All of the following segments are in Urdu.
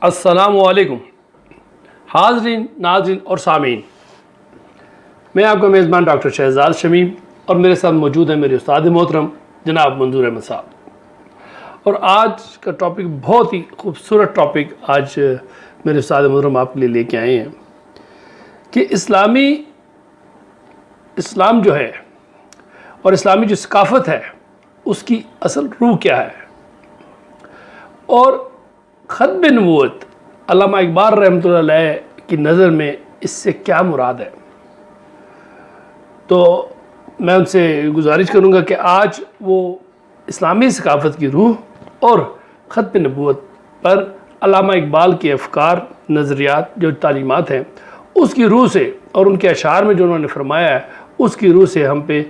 السلام علیکم حاضرین، ناظرین اور سامعین، میں آپ کا میزبان ڈاکٹر شہزاد شمیم اور میرے ساتھ موجود ہیں میرے استاد محترم جناب منظور احمد صاحب۔ اور آج کا ٹاپک بہت ہی خوبصورت ٹاپک آج میرے استاد محترم آپ کے لیے لے کے آئے ہیں کہ اسلام جو ہے اور اسلامی جو ثقافت ہے اس کی اصل روح کیا ہے، اور ختم نبوت علامہ اقبال رحمۃ اللہ علیہ کی نظر میں اس سے کیا مراد ہے۔ تو میں ان سے گزارش کروں گا کہ آج وہ اسلامی ثقافت کی روح اور ختم نبوت پر علامہ اقبال کے افکار، نظریات، جو تعلیمات ہیں اس کی روح سے اور ان کے اشعار میں جو انہوں نے فرمایا ہے اس کی روح سے ہم پہ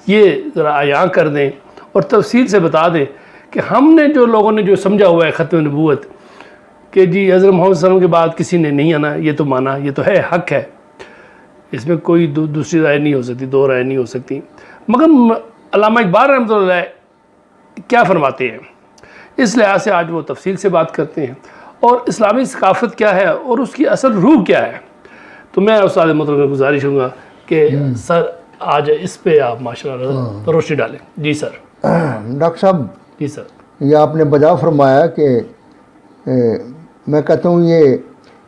یہ ذرا عیاں کر دیں اور تفصیل سے بتا دیں کہ ہم نے جو لوگوں نے جو سمجھا ہوا ہے ختم نبوت کہ جی حضرت محمد صلی اللہ علیہ وسلم کے بعد کسی نے نہیں آنا، یہ تو مانا، یہ تو ہے، حق ہے، اس میں کوئی دوسری رائے نہیں ہو سکتی، دو رائے نہیں ہو سکتی، مگر علامہ اقبال رحمۃ اللہ علیہ کیا فرماتے ہیں، اس لحاظ سے آج وہ تفصیل سے بات کرتے ہیں اور اسلامی ثقافت کیا ہے اور اس کی اصل روح کیا ہے۔ تو میں استاد محترم کو گزارش کروں گا کہ سر آج اس پہ آپ ماشاء اللہ روشنی ڈالیں۔ جی سر۔ ڈاکٹر صاحب، جی سر، یہ آپ نے بجا فرمایا کہ میں کہتا ہوں یہ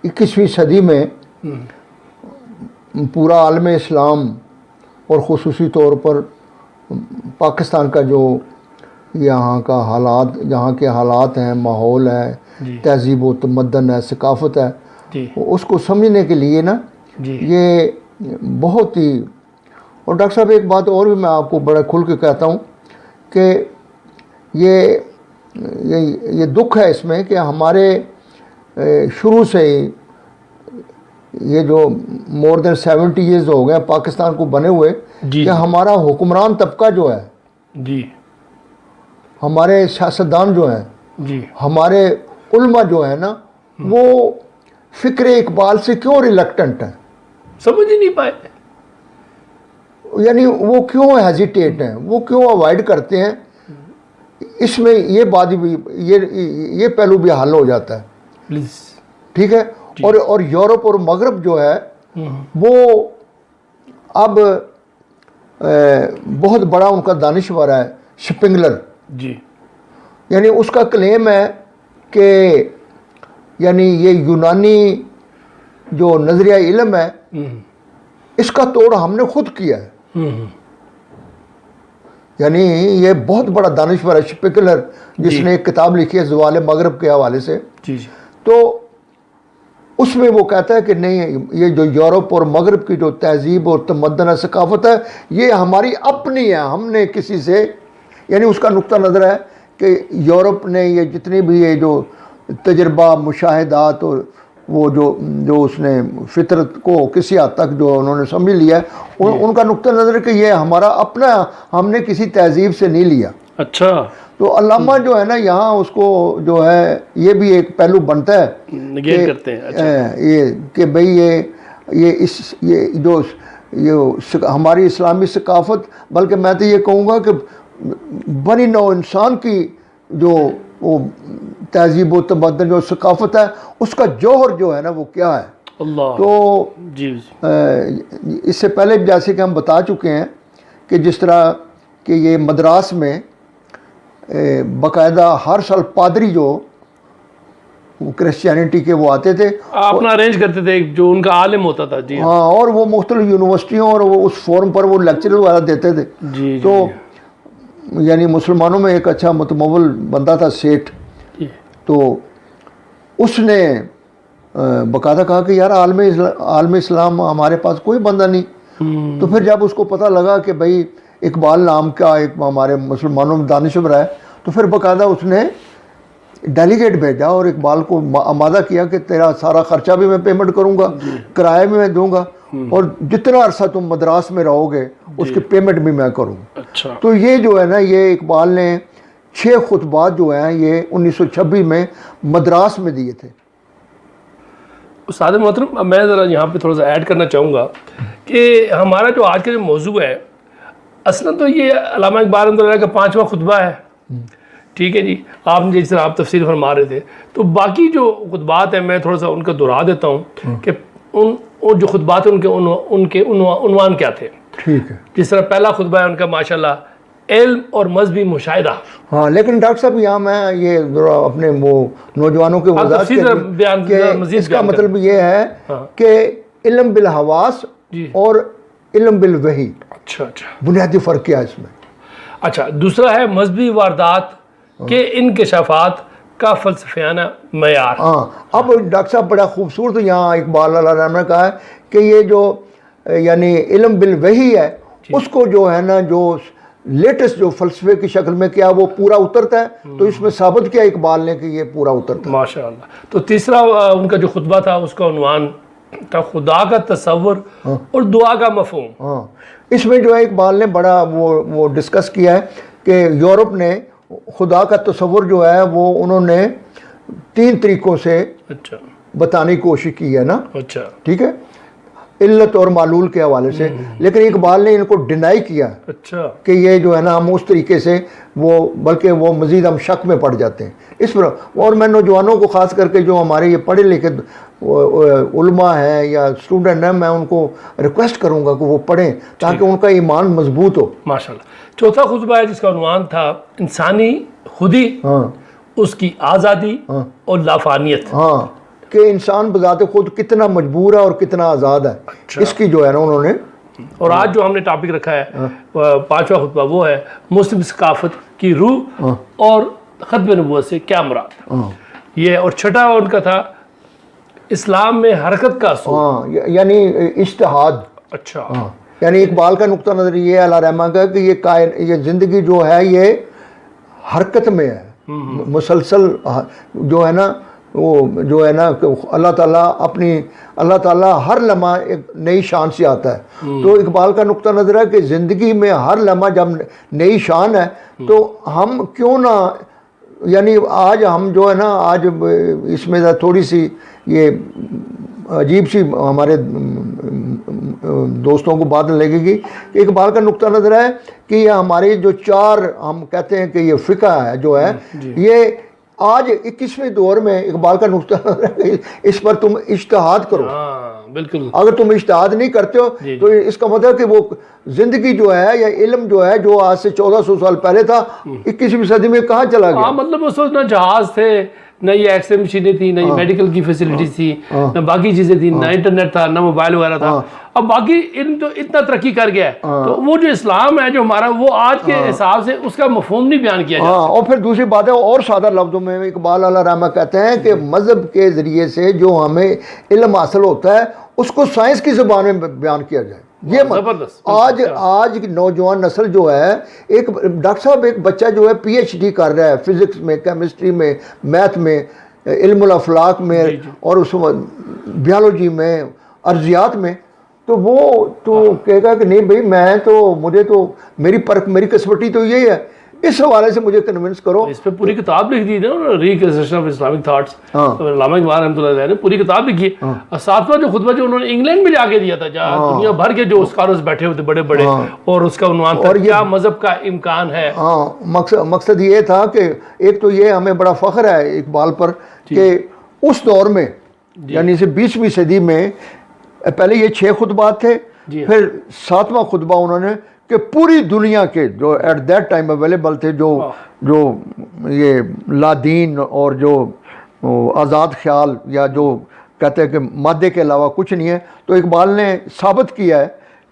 21ویں صدی میں پورا عالم اسلام اور خصوصی طور پر پاکستان کا جو یہاں کے حالات ہیں، ماحول ہے، تہذیب و تمدن ہے، ثقافت ہے، اس کو سمجھنے کے لیے نا یہ بہت ہی، اور ڈاکٹر صاحب ایک بات اور بھی میں آپ کو بڑا کھل کے کہتا ہوں کہ یہ دکھ ہے اس میں کہ ہمارے شروع سے ہی یہ جو مور دین 70 ایئرز ہو گئے پاکستان کو بنے ہوئے کہ ہمارا حکمران طبقہ جو ہے، ہمارے سیاستدان جو ہیں، ہمارے علماء جو ہیں نا، وہ فکر اقبال سے کیوں ریلیکٹنٹ ہیں، سمجھ ہی نہیں پائے، یعنی وہ کیوں ہیزیٹیٹ ہیں، وہ کیوں اوائڈ کرتے ہیں۔ اس میں یہ بات بھی یہ پہلو بھی حل ہو جاتا ہے، ٹھیک ہے۔ اور یورپ اور مغرب جو ہے وہ اب بہت بڑا ان کا دانشور ہے شپنگلر، یعنی اس کا کلیم ہے کہ یعنی یہ یونانی جو نظریہ علم ہے اس کا توڑ ہم نے خود کیا ہے، یعنی یہ بہت بڑا دانشور ہے شپنگلر، جس نے ایک کتاب لکھی ہے زوال مغرب کے حوالے سے۔ تو اس میں وہ کہتا ہے کہ نہیں، یہ جو یورپ اور مغرب کی جو تہذیب اور تمدن ہے، ثقافت ہے، یہ ہماری اپنی ہے، ہم نے کسی سے، یعنی اس کا نقطہ نظر ہے کہ یورپ نے یہ جتنے بھی یہ جو تجربہ، مشاہدات اور وہ جو اس نے فطرت کو کسی حد تک جو انہوں نے سمجھ لیا ہے، ان کا نقطہ نظر ہے کہ یہ ہمارا اپنا، ہم نے کسی تہذیب سے نہیں لیا۔ اچھا، جو علامہ جو ہے نا یہاں اس کو جو ہے یہ بھی ایک پہلو بنتا ہے نگیٹ کرتے ہیں یہ کہ بھئی یہ جو ہماری اسلامی ثقافت، بلکہ میں تو یہ کہوں گا کہ بنی نوع انسان کی جو وہ تہذیب و تمدن جو ثقافت ہے، اس کا جوہر جو ہے نا وہ کیا ہے۔ اللہ، تو اس سے پہلے جیسے کہ ہم بتا چکے ہیں کہ جس طرح کہ یہ مدراس میں باقاعدہ ہر سال پادری جو کرسچینٹی کے وہ آتے تھے، اپنا ارینج کرتے تھے، جو ان کا عالم ہوتا تھا، ہاں، اور وہ مختلف یونیورسٹیوں اور وہ اس فورم پر وہ لیکچر وغیرہ دیتے تھے۔ تو یعنی مسلمانوں میں ایک اچھا متمول بندہ تھا سیٹھ، تو اس نے باقاعدہ کہا کہ یار عالم اسلام ہمارے پاس کوئی بندہ نہیں۔ تو پھر جب اس کو پتہ لگا کہ بھائی اقبال نام کا ایک ہمارے مسلمانوں میں دانشور ہے، تو پھر باقاعدہ اس نے ڈیلیگیٹ بھیجا اور اقبال کو آمادہ کیا کہ تیرا سارا خرچہ بھی میں پیمنٹ کروں گا، کرایہ بھی میں دوں گا، اور جتنا عرصہ تم مدراس میں رہو گے اس کی پیمنٹ بھی میں کروں۔ تو یہ جو ہے نا، یہ اقبال نے 6 خطبات جو ہیں یہ 1926 میں مدراس میں دیے تھے۔ استاد محترم، میں ذرا یہاں پہ تھوڑا سا ایڈ کرنا چاہوں گا کہ ہمارا جو آج کا جو موضوع ہے، اصلا تو یہ علامہ اقبال رحمۃ اللہ کا 5واں خطبہ ہے ٹھیک ہے جی. آپ نے جس طرح آپ تفسیر فرما رہے تھے تو باقی جو خطبات ہیں میں تھوڑا سا ان کا دہرا دیتا ہوں کہ ان جو خطبات ہیں ان کے عنوان کیا تھے. ٹھیک ہے. جس طرح پہلا خطبہ ہے ان کا ماشاءاللہ علم اور مذہبی مشاہدہ. ہاں لیکن ڈاکٹر صاحب یہاں میں یہ ذرا اپنے وہ نوجوانوں کے وضاحت کہ اس کا مطلب یہ ہے کہ علم بالحواس اور علم بالوحی. اچھا اچھا. بنیادی فرق کیا ہے اس میں؟ اچھا. دوسرا ہے مذہبی واردات کے انکشافات کا فلسفیانہ معیار. ہاں اب ڈاکٹر صاحب بڑا خوبصورت یہاں اقبال علیہ الرحمہ نے کہا ہے کہ یہ جو یعنی علم بالوحی ہے اس کو جو ہے نا جو لیٹسٹ جو فلسفے کی شکل میں کیا وہ پورا اترتا ہے. تو اس میں ثابت کیا اقبال نے کہ یہ پورا اترتا ہے. ماشاءاللہ. تو تیسرا ان کا جو خطبہ تھا اس کا عنوان تھا خدا کا تصور اور دعا کا مفہوم. ہاں اس میں جو ہے اقبال نے بڑا وہ ڈسکس کیا ہے کہ یورپ نے خدا کا تصور جو ہے وہ انہوں نے 3 طریقوں سے اچھا بتانے کی کوشش کی ہے نا. اچھا. ٹھیک ہے. علت اور معلول کے حوالے سے. لیکن اقبال نے ان کو ڈینائی کیا اچھا کہ یہ جو ہے نا ہم اس طریقے سے وہ بلکہ وہ مزید ہم شک میں پڑ جاتے ہیں اس پر. اور میں نوجوانوں کو خاص کر کے جو ہمارے یہ پڑھے لکھے علماء ہیں یا اسٹوڈنٹ ہیں میں ان کو ریکویسٹ کروں گا کہ وہ پڑھیں تاکہ ان کا ایمان مضبوط ہو. ماشاءاللہ. چوتھا خطبہ ہے جس کا عنوان تھا انسانی خودی اس کی آزادی اور لافانیت. ہاں کہ انسان بذات خود کتنا مجبور ہے اور کتنا آزاد ہے. اس کی جو ہے نا انہوں نے. اور آج جو ہم نے ٹاپک رکھا ہے 5واں خطبہ وہ ہے مسلم ثقافت کی روح اور ختم نبوت سے کیا مراد. یہ اور چھٹا ان کا تھا اسلام میں حرکت کا اصول یعنی اجتہاد. اچھا. یعنی اقبال کا نقطہ نظر یہ ہے علیہ رحمہ کا کہ یہ زندگی جو ہے یہ حرکت میں ہے مسلسل جو ہے نا وہ جو ہے نا اللہ تعالیٰ ہر لمحہ ایک نئی شان سے آتا ہے. تو اقبال کا نقطہ نظر ہے کہ زندگی میں ہر لمحہ جب نئی شان ہے تو ہم کیوں نہ یعنی آج ہم جو ہے نا آج اس میں تھوڑی سی یہ عجیب سی ہمارے دوستوں کو بات لگے گی کہ اقبال کا نقطہ نظر ہے کہ یہ ہمارے جو 4 ہم کہتے ہیں کہ یہ فقہ ہے جو ہے یہ آج 21ویں دور میں اقبال کا نقطہ نظر ہے اس پر تم اجتہاد کرو. بالکل. اگر تم اجتہاد نہیں کرتے ہو تو اس کا مطلب کہ وہ زندگی جو ہے یا علم جو ہے جو آج سے 1400 سال پہلے تھا 21ویں صدی میں کہاں چلا گیا. مطلب اس وقت نہ جہاز تھے نہ یہ ایکس رے مشینیں تھیں نہ یہ میڈیکل کی فیسلٹیز تھی نہ باقی چیزیں تھیں نہ انٹرنیٹ تھا نہ موبائل وغیرہ تھا. اب باقی علم تو اتنا ترقی کر گیا ہے تو وہ جو اسلام ہے جو ہمارا وہ آج کے حساب سے اس کا مفہوم نہیں بیان کیا جاتا. اور پھر دوسری بات ہے اور سادہ لفظوں میں اقبال علیہ رحمہ کہتے ہیں کہ مذہب کے ذریعے سے جو ہمیں علم حاصل ہوتا ہے اس کو سائنس کی زبان میں بیان کیا جائے. یہ آج نوجوان نسل جو ہے ایک ڈاکٹر صاحب ایک بچہ جو ہے PhD کر رہا ہے فزکس میں کیمسٹری میں میتھ میں علم الافلاق میں اور اس بیالوجی میں ارضیات میں تو وہ تو کہے گا کہ نہیں بھائی میں تو مجھے تو میری کسوٹی تو یہی ہے. اس حوالے سے مجھے کنونس کرو. اس پہ پوری کتاب لکھ دی نا ریکنسٹرکشن آف اسلامک تھاٹس علامہ اقبال رحمۃ اللہ علیہ نے پوری کتاب لکھی ہے. اور 7واں جو خطبہ جو انہوں نے انگلینڈ میں جا کے دیا تھا جہاں دنیا بھر کے جو اسکالرز بیٹھے ہوتے بڑے بڑے اور اس کا عنوان تھا کیا مذہب کا امکان ہے. مقصد یہ تھا کہ ایک تو یہ ہمیں بڑا فخر ہے اقبال پر کہ اس دور میں یعنی 20ویں صدی میں پہلے یہ 6 خطبات تھے پھر 7واں خطبہ انہوں نے کہ پوری دنیا کے جو ایٹ دیٹ ٹائم اویلیبل تھے جو یہ لادین اور جو آزاد خیال یا جو کہتے ہیں کہ مادے کے علاوہ کچھ نہیں ہے. تو اقبال نے ثابت کیا ہے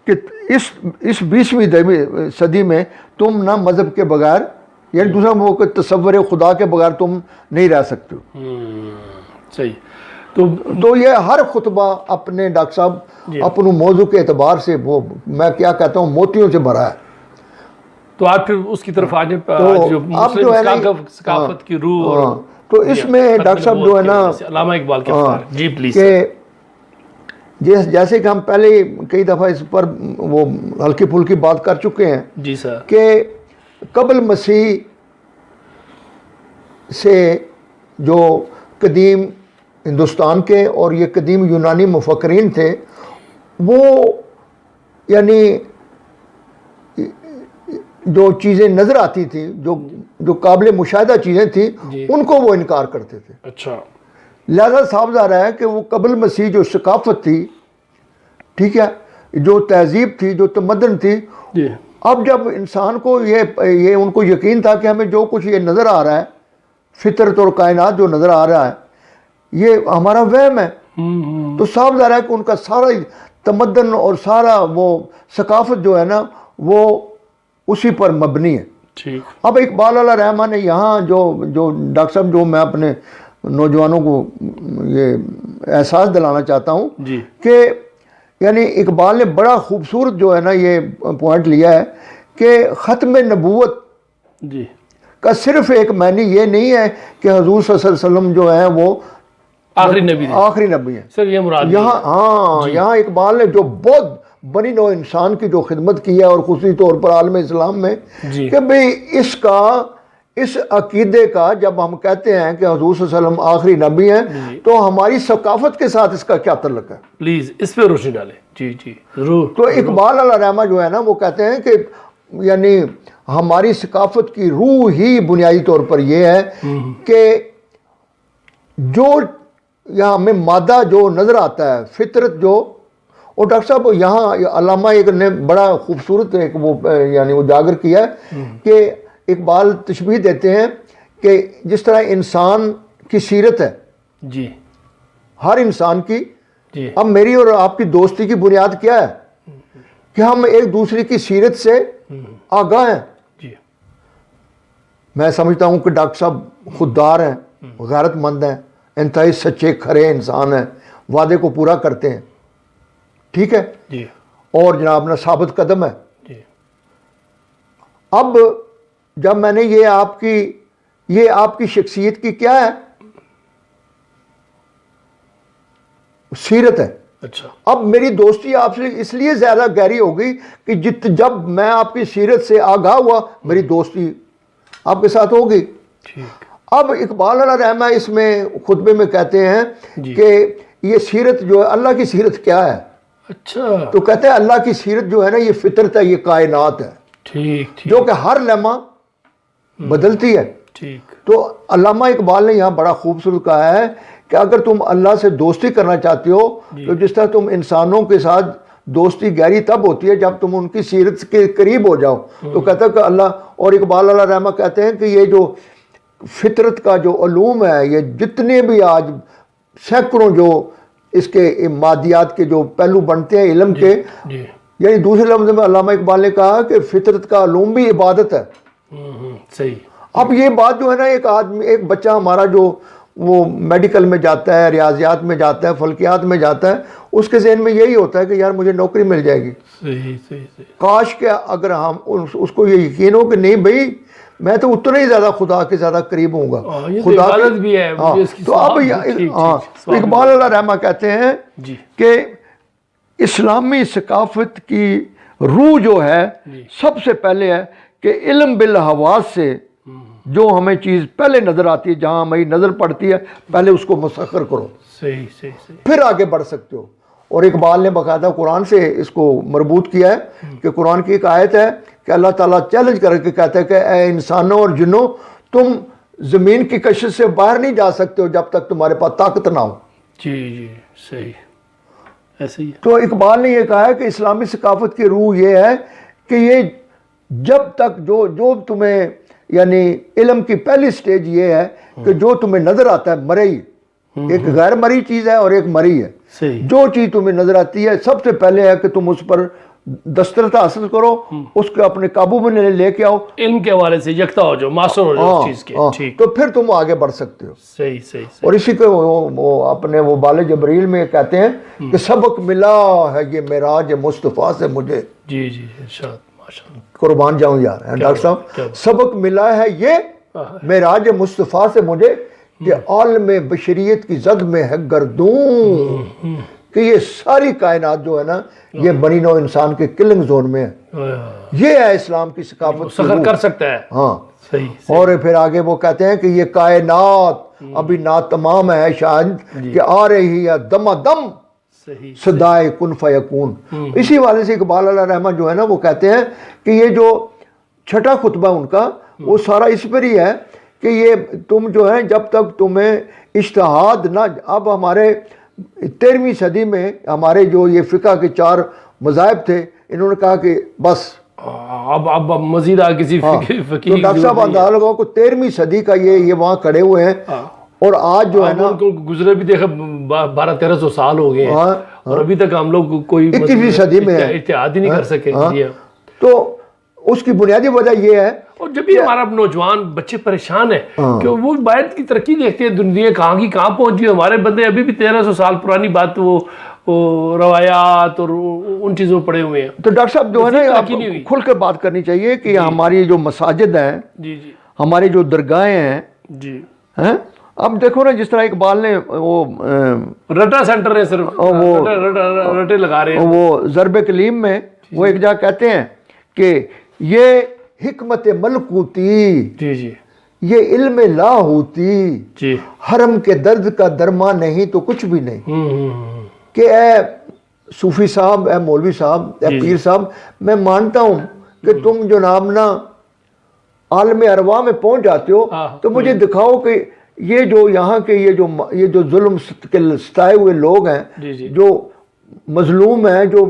کہ اس 20ویں صدی میں تم نہ مذہب کے بغیر یعنی دوسرا وہ تصور خدا کے بغیر تم نہیں رہ سکتے ہو. صحیح. تو یہ ہر خطبہ اپنے ڈاکٹر صاحب اپنے موضوع کے اعتبار سے وہ میں کیا کہتا ہوں موتیوں سے بھرا ہے. تو آپ پھر اس کی طرف آج جو ہے ثقافت کی روح تو اس میں ڈاکٹر صاحب جو ہے نا علامہ اقبال کے جی پلیز کہ جیسے کہ ہم پہلے کئی دفعہ اس پر وہ ہلکی پھلکی بات کر چکے ہیں جی سر کہ قبل مسیح سے جو قدیم ہندوستان کے اور یہ قدیم یونانی مفکرین تھے وہ یعنی جو چیزیں نظر آتی تھیں، جو قابل مشاہدہ چیزیں تھیں، ان کو وہ انکار کرتے تھے۔ اچھا، لہذا صاف ظاہر ہے کہ وہ قبل مسیح جو ثقافت تھی، ٹھیک ہے، جو تہذیب تھی، جو تمدن تھی، جی اب جب انسان کو یہ ان کو یقین تھا کہ ہمیں جو کچھ یہ نظر آ رہا ہے، فطرت اور کائنات جو نظر آ رہا ہے، یہ ہمارا وہم ہے، تو صاف ظاہر ہے کہ ان کا سارا تمدن اور سارا وہ ثقافت جو ہے نا وہ اسی پر مبنی ہے۔ ٹھیک، اب اقبال علیہ رحمہ نے یہاں جو ڈاکٹر صاحب، جو میں اپنے نوجوانوں کو یہ احساس دلانا چاہتا ہوں جی کہ یعنی اقبال نے بڑا خوبصورت جو ہے نا یہ پوائنٹ لیا ہے کہ ختم نبوت جی کا صرف ایک معنی یہ نہیں ہے کہ حضور صلی اللہ علیہ وسلم جو ہیں وہ آخری نبی نے آخری نبی ہیں۔ سر یہ مراد یہاں یہاں اقبال نے جو بہت بنی نوع انسان کی جو خدمت کی ہے، اور خصوصی طور پر عالم اسلام میں، جی کہ بھئی اس عقیدے کا جب ہم کہتے ہیں کہ حضور صلی اللہ علیہ وسلم آخری نبی ہیں، تو ہماری ثقافت کے ساتھ اس کا کیا تعلق ہے؟ پلیز اس پہ روشنی ڈالیں۔ جی جی ضرور۔ تو اقبال علیہ رحمہ جو ہے نا وہ کہتے ہیں کہ یعنی ہماری ثقافت کی روح ہی بنیادی طور پر یہ ہے کہ جو یہاں ہمیں مادہ جو نظر آتا ہے، فطرت جو، اور ڈاکٹر صاحب یہاں علامہ ایک نے بڑا خوبصورت ایک وہ یعنی اجاگر کیا ہے کہ اقبال تشبیہ دیتے ہیں کہ جس طرح انسان کی سیرت ہے، جی ہر انسان کی، جی اب میری اور آپ کی دوستی کی بنیاد کیا ہے کہ ہم ایک دوسرے کی سیرت سے آگاہ ہیں۔ جی میں سمجھتا ہوں کہ ڈاکٹر صاحب خوددار ہیں، غیرت مند ہیں، انتہائی سچے کھرے انسان ہیں، وعدے کو پورا کرتے ہیں، ٹھیک ہے، جی اور جناب نا ثابت قدم ہے۔ جی اب جب میں نے یہ آپ کی شخصیت کی کیا ہے، سیرت ہے۔ اچھا، اب میری دوستی آپ سے اس لیے زیادہ گہری ہوگی کہ جب میں آپ کی سیرت سے آگاہ ہوا، میری دوستی آپ کے ساتھ ہوگی۔ ٹھیک، اب اقبال علیہ رحمہ اس میں خطبے میں کہتے ہیں جی کہ یہ سیرت جو ہے، اللہ کی سیرت کیا ہے، اچھا، تو کہتے ہیں اللہ کی سیرت جو ہے نا یہ فطرت ہے، یہ کائنات ہے ٹھیک ٹھیک جو کہ ہر لمحہ بدلتی ہے۔ ٹھیک، تو علامہ اقبال نے یہاں بڑا خوبصورت کہا ہے کہ اگر تم اللہ سے دوستی کرنا چاہتے ہو تو جس طرح تم انسانوں کے ساتھ دوستی گہری تب ہوتی ہے جب تم ان کی سیرت کے قریب ہو جاؤ، تو کہتا ہے کہ اللہ، اور اقبال علیہ رحمہ کہتے ہیں کہ یہ جو فطرت کا جو علوم ہے، یہ جتنے بھی آج سینکڑوں جو اس کے مادیات کے جو پہلو بنتے ہیں علم کے، جی یعنی دوسرے لفظ میں علامہ اقبال نے کہا کہ فطرت کا علوم بھی عبادت ہے۔ صحیح۔ اب یہ بات جو ہے نا ایک بچہ ہمارا جو وہ میڈیکل میں جاتا ہے، ریاضیات میں جاتا ہے، فلکیات میں جاتا ہے، اس کے ذہن میں یہی ہوتا ہے کہ یار مجھے نوکری مل جائے گی۔ صحیح صحیح صحیح۔ کاش کہ اگر ہم اس کو یہ یقین ہو کہ نہیں بھائی میں تو اتنا ہی زیادہ خدا کے زیادہ قریب ہوں گا، یہ تو عبادت بھی ہے، مجھے اس کی تو اب ثواب اقبال علیہ رحمہ کہتے ہیں جی کہ اسلامی ثقافت کی روح جو ہے سب سے پہلے ہے کہ علم بالحواس سے جو ہمیں چیز پہلے نظر آتی ہے، جہاں ہماری نظر پڑتی ہے، پہلے اس کو مسخر کرو، صحیح صحیح صحیح، پھر آگے بڑھ سکتے ہو۔ اور اقبال نے باقاعدہ قرآن سے اس کو مربوط کیا ہے کہ قرآن کی ایک آیت ہے کہ اللہ تعالیٰ چیلنج کر کے کہتا ہے کہ اے انسانوں اور جنوں، تم زمین کی کشش سے باہر نہیں جا سکتے ہو جب تک تمہارے پاس طاقت نہ ہو۔ جی جی صحیح، ایسے ہی ہے۔ تو اقبال نے یہ کہا ہے کہ اسلامی ثقافت کی روح یہ ہے کہ یہ جب تک جو تمہیں یعنی علم کی پہلی سٹیج یہ ہے کہ جو تمہیں نظر آتا ہے مرئی، ایک غیر مرئی چیز ہے اور ایک مرئی ہے۔ صحیح، جو چیز تمہیں نظر آتی ہے سب سے پہلے ہے کہ تم اس پر دسترس حاصل کرو، اس کو اپنے قابو میں لے کے آؤ، علم کے حوالے سے یکتا ہو جاؤ، ماسٹر ہو جاؤ اس چیز کے۔ ٹھیک، تو پھر تم آگے بڑھ سکتے ہو۔ صحیح صحیح صحیح، اور اسی کو وہ اپنے وہ بال جبریل میں کہتے ہیں کہ سبق ملا ہے یہ معراج مصطفیٰ سے مجھے، جی جی ارشاد، ماشاء اللہ، قربان جاؤں یار ڈاکٹر صاحب، سبق ملا ہے یہ معراج مصطفیٰ سے مجھے کہ عالم بشریت کی زد میں ہے گردوں، کہ یہ ساری کائنات جو ہے نا یہ بنی نوع انسان کے کلنگ زون میں ہے۔ یہ ہے اسلام کی ثقافت، سخر کر سکتا ہے۔ ہاں، صحیح، اور پھر آگے وہ کہتے ہیں کہ یہ کائنات ابھی ناتمام ہے شاید کہ آ رہی ہے دم دم صحیح، صدائے کن فیکون۔ اسی والے سے اقبال علیہ رحمہ جو ہے نا وہ کہتے ہیں کہ یہ جو چھٹا خطبہ ان کا وہ سارا اس پر ہی ہے کہ یہ تم جو ہے جب تک تمہیں اجتہاد نہ، اب ہمارے 13ویں صدی میں ہمارے جو یہ فقہ کے 4 مذاہب تھے، انہوں نے کہا کہ بس اب مزید کسی تو ڈاکٹر صاحب اندازہ لگاؤ کو 13ویں صدی کا یہ وہاں کھڑے ہوئے ہیں، اور آج جو ہے نا گزرے بھی دیکھا 1200-1300 سال ہو گئے ہیں اور ابھی تک ہم لوگ کوئی 21ویں صدی میں اتحاد ہی نہیں کر سکے. تو اس کی بنیادی وجہ یہ ہے، اور جب بھی ہمارا نوجوان بچے پریشان ہیں کہ وہ باہر کی ترقی دیکھتے ہیں، دنیا کہاں کی کہاں پہنچی، ہمارے بندے ابھی بھی 1300 سال پرانی بات وہ روایات اور ان چیزوں پڑے ہوئے ہیں. تو ڈاکٹر صاحب جو ہے نا کھل کر بات کرنی چاہیے کہ ہماری جو مساجد ہیں، ہماری جو درگاہیں ہیں، اب دیکھو نا جس طرح اقبال نے وہ رٹا سینٹر ہے، صرف رٹے لگا رہے ہیں. وہ ضرب کلیم میں وہ ایک جگہ کہتے ہیں کہ یہ حکمت ملکوتی، یہ علم لاہوتی، حرم کے درد کا درما نہیں تو کچھ بھی نہیں. کہ اے صوفی صاحب، اے مولوی صاحب، اے پیر صاحب، میں مانتا ہوں کہ تم جناب نا عالم ارواح میں پہنچ جاتے ہو، تو مجھے دکھاؤ کہ یہ جو یہاں کے یہ جو ظلم کے ستائے ہوئے لوگ ہیں، جو مظلوم ہیں، جو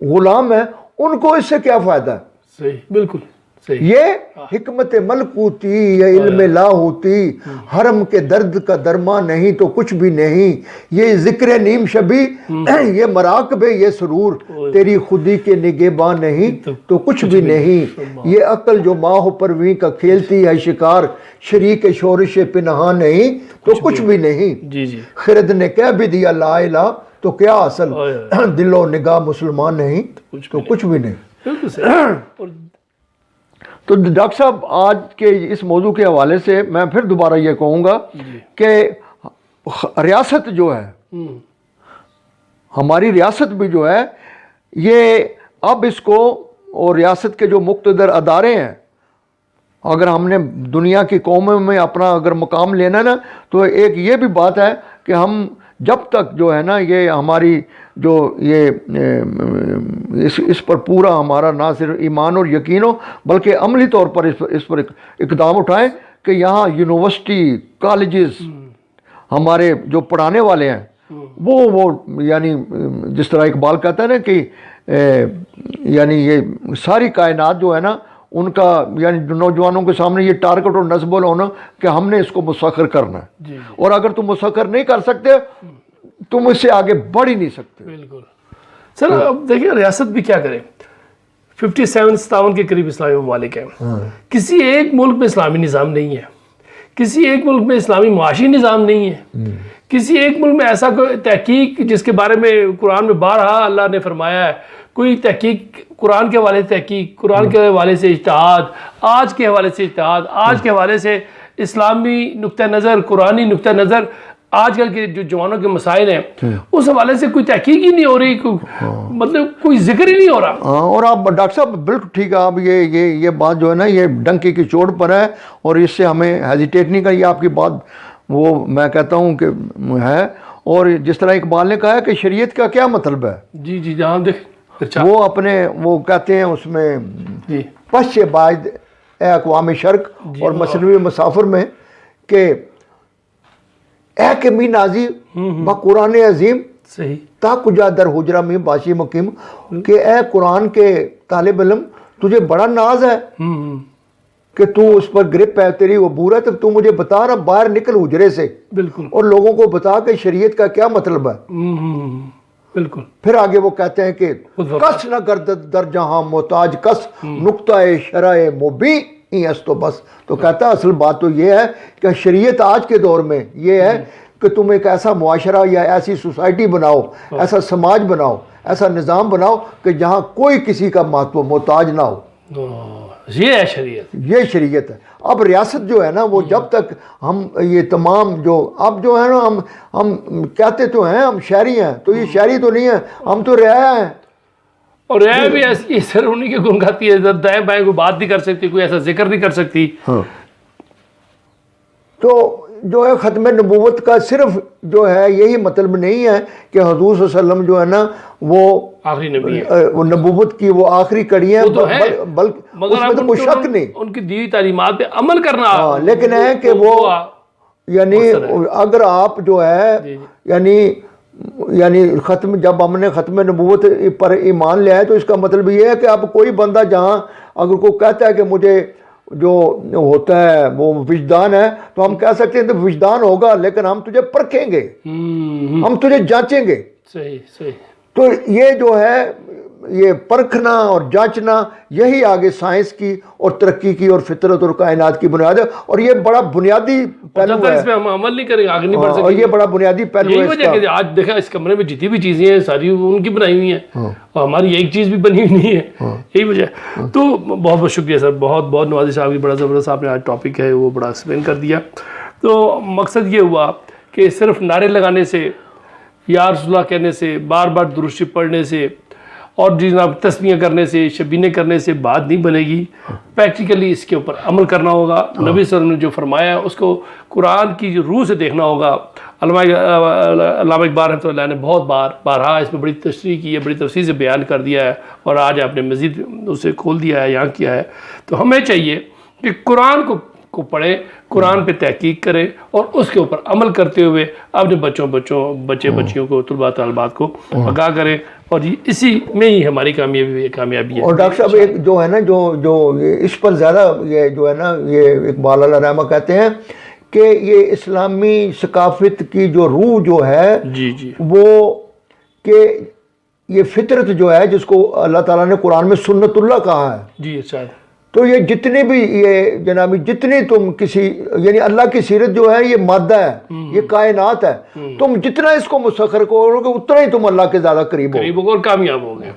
غلام ہیں، ان کو اس سے کیا فائدہ ہے؟ صحیح، بالکل صحیح. یہ حکمت ملکوتی، یہ علم لاہوتی، حرم کے درد کا درما نہیں تو کچھ بھی نہیں، یہ ذکر نیم شبی، یہ مراقب یہ سرور، تیری خودی کے نگہباں نہیں تو کچھ بھی نہیں، یہ عقل جو ماہ پرویں کا کھیلتی ہے شکار، شریک شورش پنہاں نہیں تو کچھ بھی نہیں. خرد نے کہہ بھی دیا لا الہ تو کیا اصل، دل و نگاہ مسلمان نہیں تو کچھ بھی نہیں. تو ڈاکٹر صاحب آج کے اس موضوع کے حوالے سے میں پھر دوبارہ یہ کہوں گا کہ ریاست جو ہے، ہماری ریاست بھی جو ہے، یہ اب اس کو، اور ریاست کے جو مقتدر ادارے ہیں، اگر ہم نے دنیا کی قوموں میں اپنا اگر مقام لینا نا، تو ایک یہ بھی بات ہے کہ ہم جب تک جو ہے نا یہ ہماری جو یہ اس پر پورا ہمارا نہ صرف ایمان اور یقین ہو بلکہ عملی طور پر اس پر اقدام اٹھائیں کہ یہاں یونیورسٹی، کالجز، ہمارے جو پڑھانے والے ہیں وہ یعنی جس طرح اقبال کہتا ہے نا کہ یعنی یہ ساری کائنات جو ہے نا ان کا، یعنی نوجوانوں کے سامنے یہ ٹارگٹ اور نصب ہونا کہ ہم نے اس کو مسخر کرنا ہے، اور اگر تم مسخر نہیں کر سکتے تم اس سے آگے بڑھ ہی نہیں سکتے. بالکل سر. اب دیکھیں ریاست بھی کیا کرے، 57 کے قریب اسلامی ممالک ہیں، کسی ایک ملک میں اسلامی نظام نہیں ہے، کسی ایک ملک میں اسلامی معاشی نظام نہیں ہے، کسی ایک ملک میں ایسا کوئی تحقیق جس کے بارے میں قرآن میں بارہا اللہ نے فرمایا ہے، کوئی تحقیق قرآن کے حوالے سے تحقیق، قرآن کے حوالے سے اجتہاد، آج کے حوالے سے اجتہاد، آج کے حوالے سے اسلامی نقطہ نظر، قرآنی نقطہ نظر، آج کل کے جو جوانوں کے مسائل ہیں اس حوالے سے کوئی تحقیق ہی نہیں ہو رہی، مطلب کوئی ذکر ہی نہیں ہو رہا. اور آپ ڈاکٹر صاحب بالکل ٹھیک ہے، اب یہ بات جو ہے نا یہ ڈنکی کی چوٹ پر ہے، اور اس سے ہمیں ہیزیٹیٹ نہیں کریں. یہ آپ کی بات وہ میں کہتا ہوں کہ ہے، اور جس طرح اقبال نے کہا ہے کہ شریعت کا کیا مطلب ہے. جی جہاں دیکھ وہ اپنے وہ کہتے ہیں اس میں پش باعد اے اقوام شرق اور مصنوعی مسافر میں کہ اے کہ می نازی با قرآن عظیم تا کجا در حجرہ میں باشی مقیم، کہ اے قرآن کے طالب علم تجھے بڑا ناز ہے کہ تو اس پر گرپ ہے، تیری عبور ہے، تو مجھے بتا رہا باہر نکل حجرے سے بالکل اور لوگوں کو بتا کہ شریعت کا کیا مطلب ہے. بالکل. پھر آگے وہ کہتے ہیں کہ کس نہ گردد در جہاں محتاج کس نقطہ شرع مبی تو بس. تو کہتا ہے اصل بات تو یہ ہے کہ شریعت آج کے دور میں یہ ہے کہ تم ایک ایسا معاشرہ یا ایسی سوسائٹی بناؤ، ایسا سماج بناؤ، ایسا نظام بناؤ کہ جہاں کوئی کسی کا محتاج نہ ہو. یہ ہے شریعت، یہ شریعت ہے. اب ریاست جو ہے نا وہ جب تک ہم یہ تمام جو اب جو ہے نا ہم کہتے تو ہیں ہم شہری ہیں، تو یہ شہری تو نہیں ہے، ہم تو رعایا ہیں. اور رعایا بھی ایسی سر انہیں کی گن کھاتی ہے، دائیں بائیں کوئی بات نہیں کر سکتی، کوئی ایسا ذکر نہیں کر سکتی. تو جو ہے ختم نبوت کا صرف جو ہے یہی مطلب نہیں ہے کہ حضور صلی اللہ علیہ وسلم جو ہے نا وہ آخری نبی ہے، وہ نبوت کی وہ آخری کڑی ہیں، بلکہ اس میں تو کوئی شک نہیں، ان کی دی تعلیمات پہ عمل کرنا، لیکن ہے کہ وہ یعنی اگر آپ جو ہے یعنی جب ہم نے ختم نبوت پر ایمان لیا ہے تو اس کا مطلب یہ ہے کہ اب کوئی بندہ جہاں اگر کوئی کہتا ہے کہ مجھے جو ہوتا ہے وہ وجدان ہے، تو ہم کہہ سکتے ہیں تو وجدان ہوگا، لیکن ہم تجھے پرکھیں گے، ہم تجھے جانچیں گے۔ صحیح۔ تو یہ جو ہے یہ پرکھنا اور جانچنا یہی آگے سائنس کی اور ترقی کی اور فطرت اور کائنات کی بنیاد ہے، اور یہ بڑا بنیادی پہلو ہے، اس پہ ہم عمل نہیں کریں گے آگے نہیں بڑھ سکیں، اور یہ بڑا بنیادی پہلو ہے۔ یہی وجہ کہ آج دیکھا اس کمرے میں جتنی بھی چیزیں ہیں ساری ان کی بنائی ہوئی ہیں، اور ہماری ایک چیز بھی بنی ہوئی نہیں ہے، یہی وجہ ہے۔ تو بہت بہت شکریہ سر، بہت نوازی صاحب کی، بڑا زبردست آپ نے آج ٹاپک ہے وہ بڑا ایکسپلین کر دیا۔ تو مقصد یہ ہوا کہ صرف نعرے لگانے سے، یا رسول اللہ کہنے سے، بار بار درود شریف پڑھنے سے اور جناب تسبیحیں کرنے سے، شبینے کرنے سے بات نہیں بنے گی، پریکٹیکلی اس کے اوپر عمل کرنا ہوگا۔ نبی صلی اللہ علیہ وسلم نے جو فرمایا ہے اس کو قرآن کی جو روح سے دیکھنا ہوگا۔ علامہ اقبال رحمۃ اللہ نے بہت بارہا اس میں بڑی تشریح کی ہے، بڑی تفصیل سے بیان کر دیا ہے، اور آج آپ نے مزید اسے کھول دیا ہے، یہاں کیا ہے۔ تو ہمیں چاہیے کہ قرآن کو پڑھیں، قرآن پہ تحقیق کریں، اور اس کے اوپر عمل کرتے ہوئے اپنے بچوں کو، طلباء طالبات کو آگاہ کریں، اور اسی میں ہی ہماری کامیابی ہے۔ اور ڈاکٹر صاحب ایک جو ہے نا جو اس پر زیادہ یہ جو ہے نا یہ اقبال علیہ رحمہ کہتے ہیں کہ یہ اسلامی ثقافت کی جو روح جو ہے وہ کہ یہ فطرت جو ہے جس کو اللہ تعالیٰ نے قرآن میں سنت اللہ کہا ہے، تو یہ جتنے بھی یہ جنابی جتنے تم کسی یعنی اللہ کی سیرت جو ہے یہ مادہ ہے، یہ کائنات ہے، تم جتنا اس کو مسخر کرو گے اتنا ہی تم اللہ کے زیادہ قریب ہو اور کامیاب ہو گے۔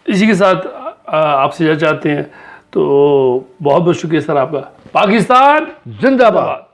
اسی کے ساتھ آپ سے چاہتے ہیں تو بہت بہت شکریہ سر آپ کا۔ پاکستان زندہ باد۔